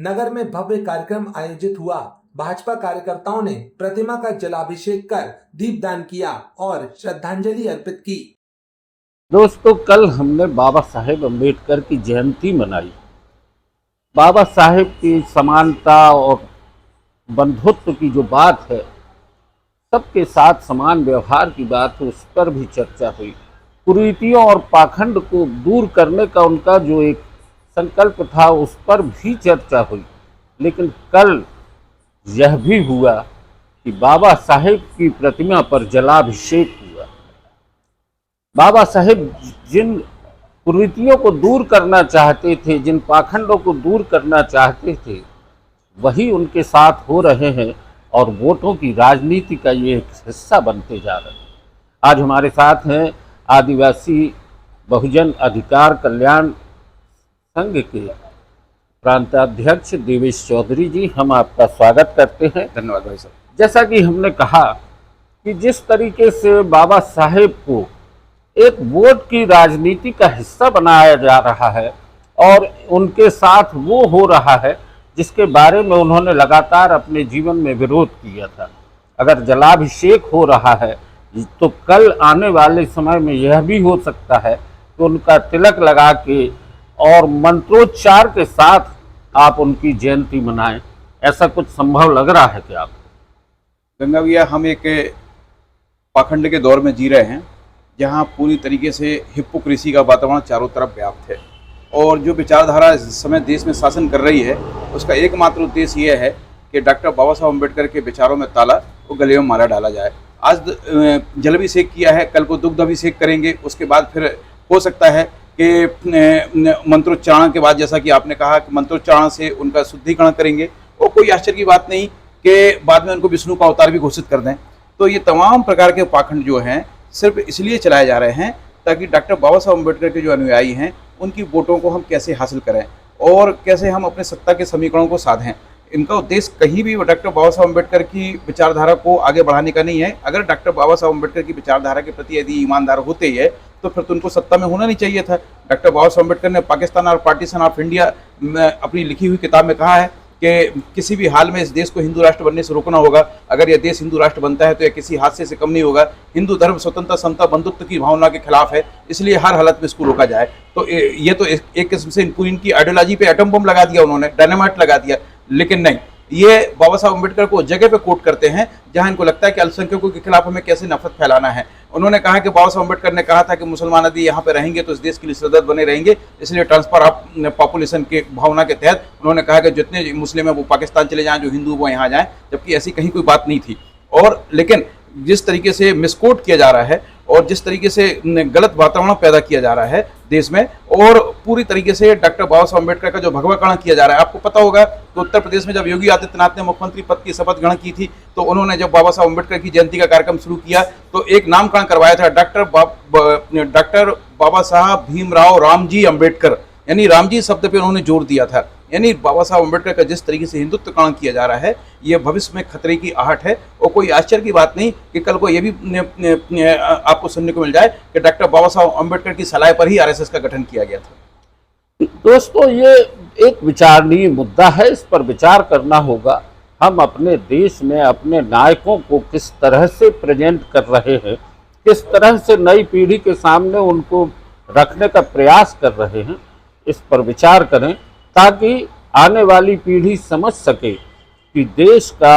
नगर में भव्य कार्यक्रम आयोजित हुआ। भाजपा कार्यकर्ताओं ने प्रतिमा का जलाभिषेक कर दीपदान किया और श्रद्धांजलि अर्पित की। दोस्तों, कल हमने बाबा साहेब अम्बेडकर की जयंती मनाई। बाबा साहेब की समानता और बंधुत्व की जो बात है, सबके साथ समान व्यवहार की बात है, उस पर भी चर्चा हुई। कुरीतियों और पाखंड को दूर करने का उनका जो एक संकल्प था, उस पर भी चर्चा हुई। लेकिन कल यह भी हुआ कि बाबा साहेब की प्रतिमा पर जलाभिषेक हुआ। बाबा साहेब जिन कुरीतियों को दूर करना चाहते थे, जिन पाखंडों को दूर करना चाहते थे, वही उनके साथ हो रहे हैं और वोटों की राजनीति का ये एक हिस्सा बनते जा रहे हैं। आज हमारे साथ हैं आदिवासी बहुजन अधिकार कल्याण संघ के प्रांताध्यक्ष देवेश चौधरी जी। हम आपका स्वागत करते हैं। धन्यवाद भाई साहब। जैसा कि हमने कहा कि जिस तरीके से बाबा साहेब को एक वोट की राजनीति का हिस्सा बनाया जा रहा है और उनके साथ वो हो रहा है जिसके बारे में उन्होंने लगातार अपने जीवन में विरोध किया था। अगर जलाभिषेक हो रहा है तो कल आने वाले समय में यह भी हो सकता है कि उनका तिलक लगा के और मंत्रोच्चार के साथ आप उनकी जयंती मनाएं। ऐसा कुछ संभव लग रहा है क्या आपको? गंगा भैया, हम एक पाखंड के दौर में जी रहे हैं जहां पूरी तरीके से हिपोक्रेसी का वातावरण चारों तरफ व्याप्त है और जो विचारधारा इस समय देश में शासन कर रही है, उसका एकमात्र उद्देश्य यह है कि डॉक्टर बाबा साहब अम्बेडकर के विचारों में ताला और गले में माला डाला जाए। आज जलाभिषेक किया है, कल को दुग्ध अभिषेक करेंगे, उसके बाद फिर हो सकता है कि मंत्रोच्चारण के बाद, जैसा कि आपने कहा कि मंत्रोच्चारण से उनका शुद्धिकरण करेंगे, और कोई आश्चर्य की बात नहीं कि बाद में उनको विष्णु का अवतार भी घोषित कर दें। तो ये तमाम प्रकार के पाखंड जो हैं सिर्फ इसलिए चलाए जा रहे हैं ताकि डॉक्टर बाबा साहब अम्बेडकर के जो अनुयायी हैं उनकी वोटों को हम कैसे हासिल करें और कैसे हम अपने सत्ता के समीकरणों को साधें। इनका उद्देश्य कहीं भी डॉक्टर बाबा साहब अम्बेडकर की विचारधारा को आगे बढ़ाने का नहीं है। अगर डॉक्टर बाबा साहब अम्बेडकर की विचारधारा के प्रति यदि ईमानदार होते ही है तो फिर तो उनको सत्ता में होना नहीं चाहिए था। डॉक्टर बाबा साहब अम्बेडकर ने पाकिस्तान और पार्टीशन ऑफ इंडिया में अपनी लिखी हुई किताब में कहा है कि किसी भी हाल में इस देश को हिंदू राष्ट्र बनने से रोकना होगा। अगर यह देश हिंदू राष्ट्र बनता है तो यह किसी हादसे से कम नहीं होगा। हिंदू धर्म स्वतंत्रता, समता, बंधुत्व की भावना के खिलाफ है, इसलिए हर हालत में इसको रोका जाए। तो ये तो एक किस्म से पूरी इनकी आइडियोलॉजी पे एटम बम लगा दिया उन्होंने, डायनामाइट लगा दिया। लेकिन नहीं, ये बाबा साहब अम्बेडकर को जगह पे कोट करते हैं जहां इनको लगता है कि अल्पसंख्यकों के खिलाफ हमें कैसे नफरत फैलाना है। उन्होंने कहा कि बाबा साहब अम्बेडकर ने कहा था कि मुसलमान यदि यहाँ पे रहेंगे तो इस देश के लिए सरदर्द बने रहेंगे, इसलिए ट्रांसफर ऑफ पॉपुलेशन के भावना के तहत उन्होंने कहा कि जितने मुस्लिम हैं वो पाकिस्तान चले जाएं, जो हिंदू वो यहाँ जाएं, जबकि ऐसी कहीं कोई बात नहीं थी। और लेकिन जिस तरीके से मिसकोट किया जा रहा है और जिस तरीके से गलत वातावरण पैदा किया जा रहा है देश में, और पूरी तरीके से डॉक्टर बाबा साहब अम्बेडकर का जो भगवाकरण किया जा रहा है। आपको पता होगा कि उत्तर प्रदेश में जब योगी आदित्यनाथ ने मुख्यमंत्री पद की शपथ ग्रहण की थी तो उन्होंने जब बाबा साहब अम्बेडकर की जयंती का कार्यक्रम शुरू किया तो एक नामकरण करवाया था, डॉक्टर बाबा साहब भीमराव रामजी अम्बेडकर, यानी रामजी शब्द पे उन्होंने जोर दिया था। यानी बाबा साहब अम्बेडकर का जिस तरीके से हिंदुत्वकरण किया जा रहा है, ये भविष्य में खतरे की आहट है। और कोई आश्चर्य की बात नहीं कि कल को ये भी आपको सुनने को मिल जाए कि डॉक्टर बाबा साहब अम्बेडकर की सलाह पर ही आरएसएस का गठन किया गया था। दोस्तों, ये एक विचारणीय मुद्दा है, इस पर विचार करना होगा। हम अपने देश में अपने नायकों को किस तरह से प्रेजेंट कर रहे हैं, किस तरह से नई पीढ़ी के सामने उनको रखने का प्रयास कर रहे हैं, इस पर विचार करें ताकि आने वाली पीढ़ी समझ सके कि देश का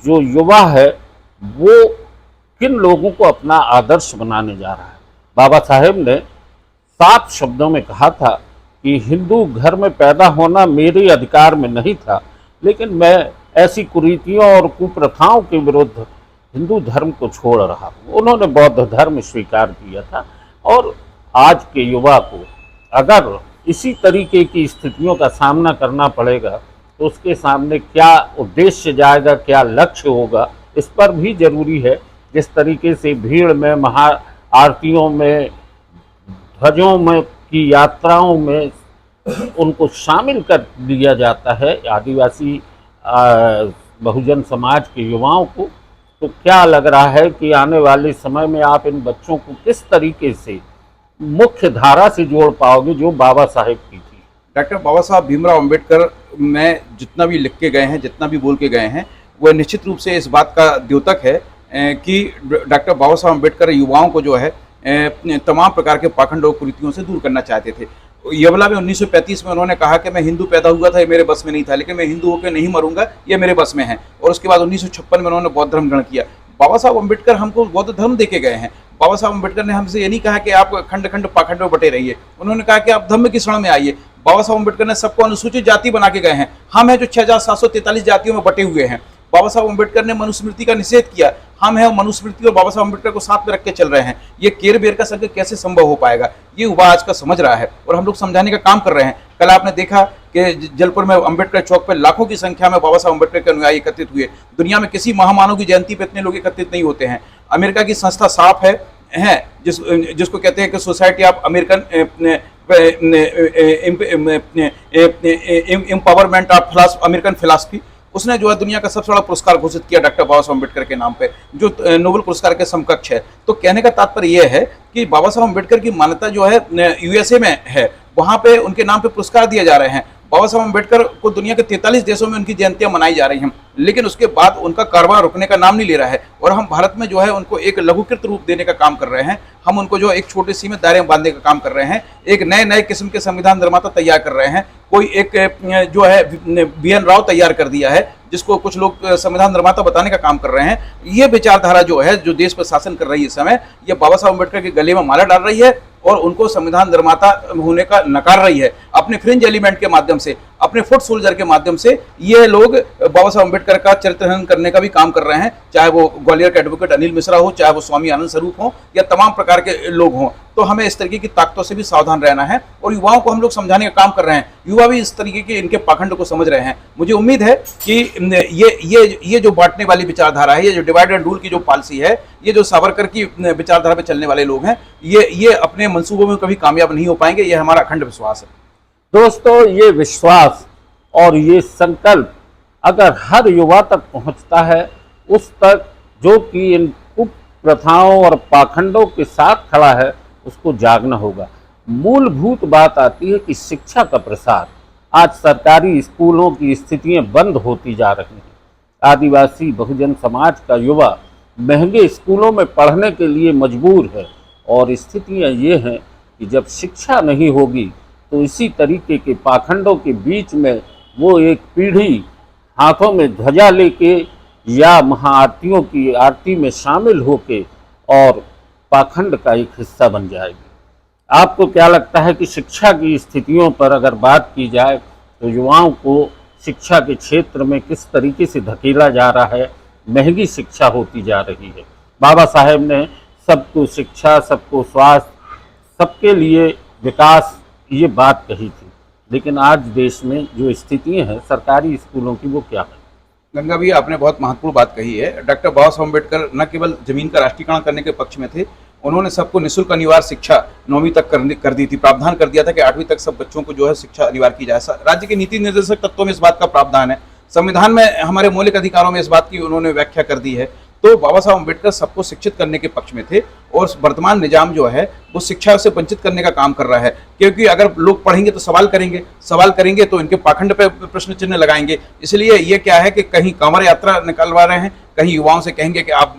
जो युवा है वो किन लोगों को अपना आदर्श बनाने जा रहा है। बाबा साहेब ने साफ शब्दों में कहा था कि हिंदू घर में पैदा होना मेरे अधिकार में नहीं था, लेकिन मैं ऐसी कुरीतियों और कुप्रथाओं के विरुद्ध हिंदू धर्म को छोड़ रहा हूँ। उन्होंने बौद्ध धर्म स्वीकार किया था। और आज के युवा को अगर इसी तरीके की स्थितियों का सामना करना पड़ेगा तो उसके सामने क्या उद्देश्य जाएगा, क्या लक्ष्य होगा, इस पर भी जरूरी है। जिस तरीके से भीड़ में, महा आरतियों में, ध्वजों में की यात्राओं में उनको शामिल कर दिया जाता है आदिवासी बहुजन समाज के युवाओं को, तो क्या लग रहा है कि आने वाले समय में आप इन बच्चों को किस तरीके से मुख्य धारा से जोड़ पाओगे जो बाबा साहेब की थी? डॉक्टर बाबा साहब भीमराव अंबेडकर में जितना भी लिख के गए हैं, जितना भी बोल के गए हैं, वह निश्चित रूप से इस बात का द्योतक है कि डॉक्टर बाबा साहब अंबेडकर युवाओं को जो है तमाम प्रकार के पाखंड और कुरीतियों से दूर करना चाहते थे। यवला में 1935 में उन्होंने कहा कि मैं हिंदू पैदा हुआ था, ये मेरे बस में नहीं था, लेकिन मैं हिंदू होकर नहीं मरूंगा, ये मेरे बस में है। और उसके बाद 1956 में उन्होंने बौद्ध धर्म ग्रहण किया। बाबा साहब अंबेडकर हमको बौद्ध धर्म देके गए हैं। बाबा साहब अंबेडकर ने हमसे ये नहीं कहा कि आप खंड खंड पाखंड में बटे रहिए, उन्होंने कहा कि आप धर्म की शरण में आइए। बाबा साहब अंबेडकर ने सबको अनुसूचित जाति बना के गए हैं। हम हैं जो 6743 जातियों में बटे हुए हैं। बाबा साहब अंबेडकर ने मनुस्मृति का निषेध किया। हम हैं मनुस्मृति और बाबा साहब अंबेडकर को साथ में रख के चल रहे हैं। ये केर बेर का संघ कैसे संभव हो पाएगा, ये युवा आज का समझ रहा है और हम लोग समझाने का काम कर रहे हैं। कल आपने देखा कि जलपुर में अंबेडकर चौक पर लाखों की संख्या में बाबा साहब अंबेडकर के अनुयायी एकत्रित हुए। दुनिया में किसी महामानव की जयंती पर इतने लोग एकत्रित नहीं होते हैं। अमेरिका की संस्था साफ है जिसको कहते हैं कि society of American empowerment of American philosophy, उसने जो है दुनिया का सबसे बड़ा पुरस्कार घोषित किया डॉक्टर बाबा साहब अम्बेडकर के नाम पे, जो नोबेल पुरस्कार के समकक्ष है। तो कहने का तात्पर्य यह है कि बाबा साहब अम्बेडकर की मान्यता जो है यूएसए में है, वहां पे उनके नाम पे पुरस्कार दिए जा रहे हैं। बाबा साहब अम्बेडकर को दुनिया के 43 देशों में उनकी जयंतियां मनाई जा रही हैं, लेकिन उसके बाद उनका कारोबार रुकने का नाम नहीं ले रहा है। और हम भारत में जो है उनको एक लघुकृत रूप देने का काम कर रहे हैं। हम उनको जो एक छोटे सीमित दायरे में बांधने का काम कर रहे हैं। एक नए किस्म के संविधान निर्माता तैयार कर रहे हैं। कोई एक जो है BN राव तैयार कर दिया है, जिसको कुछ लोग संविधान निर्माता बताने का काम कर रहे हैं। ये विचारधारा जो है, जो देश पर शासन कर रही है इस समय, ये बाबा साहब अम्बेडकर के गले में माला डाल रही है और उनको संविधान निर्माता होने का नकार रही है। अपने फ्रिंज एलिमेंट के माध्यम से, अपने फुट सोल्जर के माध्यम से ये लोग बाबा साहब अम्बेडकर का चरित्रहनन करने का भी काम कर रहे हैं। चाहे वो ग्वालियर के एडवोकेट अनिल मिश्रा हो, चाहे वो स्वामी आनंद स्वरूप हो, या तमाम प्रकार के लोग हों। तो हमें इस तरीके की ताकतों से भी सावधान रहना है और युवाओं को हम लोग समझाने का काम कर रहे हैं। युवा भी इस तरीके के इनके पाखंड को समझ रहे हैं। मुझे उम्मीद है कि ये जो बांटने वाली विचारधारा है, ये जो डिवाइड एंड रूल की जो पॉलिसी है, ये जो सावरकर की विचारधारा पर चलने वाले लोग हैं, ये अपने मंसूबों में कभी कामयाब नहीं हो पाएंगे। ये हमारा अखंड विश्वास है। दोस्तों, ये विश्वास और ये संकल्प अगर हर युवा तक पहुंचता है, उस तक जो कि इन कुप्रथाओं और पाखंडों के साथ खड़ा है, उसको जागना होगा। मूलभूत बात आती है कि शिक्षा का प्रसार। आज सरकारी स्कूलों की स्थितियां बंद होती जा रही हैं। आदिवासी बहुजन समाज का युवा महंगे स्कूलों में पढ़ने के लिए मजबूर है और स्थितियां ये हैं कि जब शिक्षा नहीं होगी तो इसी तरीके के पाखंडों के बीच में वो एक पीढ़ी हाथों में ध्वजा लेके या महाआरतियों की आरती में शामिल होके और पाखंड का एक हिस्सा बन जाएगी। आपको क्या लगता है कि शिक्षा की स्थितियों पर अगर बात की जाए तो युवाओं को शिक्षा के क्षेत्र में किस तरीके से धकेला जा रहा है? महंगी शिक्षा होती जा रही है। बाबा साहेब ने सबको शिक्षा, सबको स्वास्थ्य, सबके लिए विकास, ये बात कही थी, लेकिन आज देश में जो स्थितियां हैं सरकारी स्कूलों की, वो क्या है? गंगा भी आपने बहुत महत्वपूर्ण बात कही है। डॉक्टर बाबा साहब अम्बेडकर न केवल जमीन का राष्ट्रीयकरण करने के पक्ष में थे, उन्होंने सबको निःशुल्क अनिवार्य शिक्षा 9वीं तक कर दी थी। प्रावधान कर दिया था कि 8वीं तक सब बच्चों को जो है शिक्षा अनिवार्य की जाए। राज्य के नीति निर्देशक तत्वों में इस बात का प्रावधान है। संविधान में हमारे मौलिक अधिकारों में इस बात की उन्होंने व्याख्या कर दी है। तो बाबा साहब अम्बेडकर सबको शिक्षित करने के पक्ष में थे और वर्तमान निजाम जो है वो शिक्षा से वंचित करने का काम कर रहा है। क्योंकि अगर लोग पढ़ेंगे तो सवाल करेंगे तो इनके पाखंड पे प्रश्न चिन्ह लगाएंगे। इसलिए ये क्या है कि कहीं कांवड़ यात्रा निकलवा रहे हैं, कहीं युवाओं से कहेंगे कि आप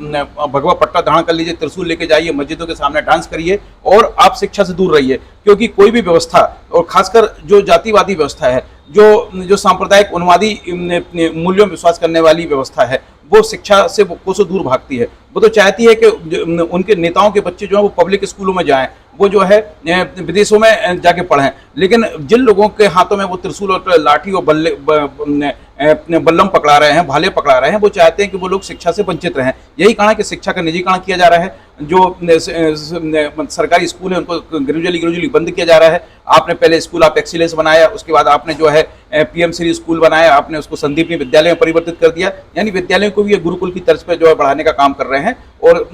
भगवा पट्टा धारण कर लीजिए, त्रिशूल लेके जाइए, मस्जिदों के सामने डांस करिए और आप शिक्षा से दूर रहिए। क्योंकि कोई भी व्यवस्था, और खासकर जो जातिवादी व्यवस्था है, जो सांप्रदायिक उन्मादी मूल्यों में विश्वास करने वाली व्यवस्था है, वो शिक्षा से कोसों दूर भागती है। वो तो चाहती है कि उनके नेताओं के बच्चे जो हैं वो पब्लिक स्कूलों में जाएं, वो जो है विदेशों में जाके पढ़ें। लेकिन जिन लोगों के हाथों में वो त्रिशूल और लाठी और बल्लम पकड़ा रहे हैं, भाले पकड़ा रहे हैं, वो चाहते हैं कि वो लोग शिक्षा से वंचित रहें। यही कारण है कि शिक्षा का निजीकरण किया जा रहा है। जो सरकारी स्कूल है उनको ग्रेजुअली बंद किया जा रहा है। आपने पहले स्कूल ऑफ एक्सीलेंस बनाया, उसके बाद आपने जो है PM श्री स्कूल बनाया, आपने उसको संदीपनी विद्यालय में परिवर्तित कर दिया। यानी विद्यालयों को भी गुरुकुल की तर्ज पर जो है बढ़ाने का काम कर रहे हैं, और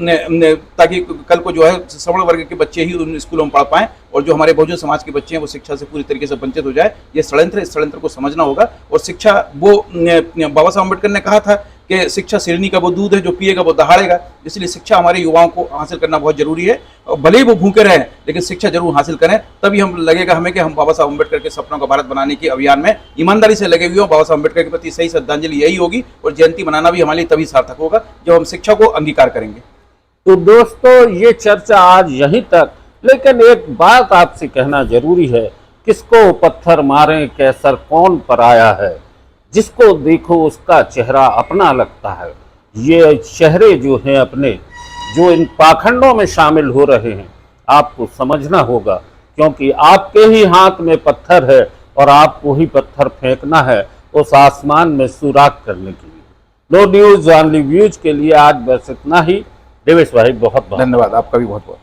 ताकि कल को जो है सवर्ण वर्ग के बच्चे ही उन स्कूलों में पढ़ पाएं और जो हमारे बहुजन समाज के बच्चे हैं वो शिक्षा से पूरी तरीके से वंचित हो जाए। ये षड्यंत्र, इस षड्यंत्र को समझना होगा। और शिक्षा, वो बाबा साहब अम्बेडकर ने कहा था कि शिक्षा शेरनी का वो दूध है, जो पिएगा वो दहाड़ेगा। इसलिए शिक्षा हमारे युवाओं को हासिल करना बहुत जरूरी है। भले ही वो भूखे रहें लेकिन शिक्षा जरूर हासिल करें, तभी हम लगेगा हमें कि हम बाबा साहब अम्बेडकर के सपनों का भारत बनाने के अभियान में ईमानदारी से लगे हुए हो। बाबा साहब अम्बेडकर के प्रति सही श्रद्धांजलि यही होगी और जयंती मनाना भी हमारे लिए तभी सार्थक होगा जब हम शिक्षा को अंगीकार करेंगे। तो दोस्तों, ये चर्चा आज यहीं तक, लेकिन एक बात आपसे कहना जरूरी है, किसको पत्थर मारें कैसर कौन पराया है, जिसको देखो उसका चेहरा अपना लगता है। ये चेहरे जो हैं अपने, जो इन पाखंडों में शामिल हो रहे हैं, आपको समझना होगा, क्योंकि आपके ही हाथ में पत्थर है और आपको ही पत्थर फेंकना है उस आसमान में सुराग करने के लिए। नो न्यूज ओनली व्यूज के लिए आज बस इतना ही। देवेश भाई बहुत बहुत धन्यवाद, आपका भी बहुत बहुत।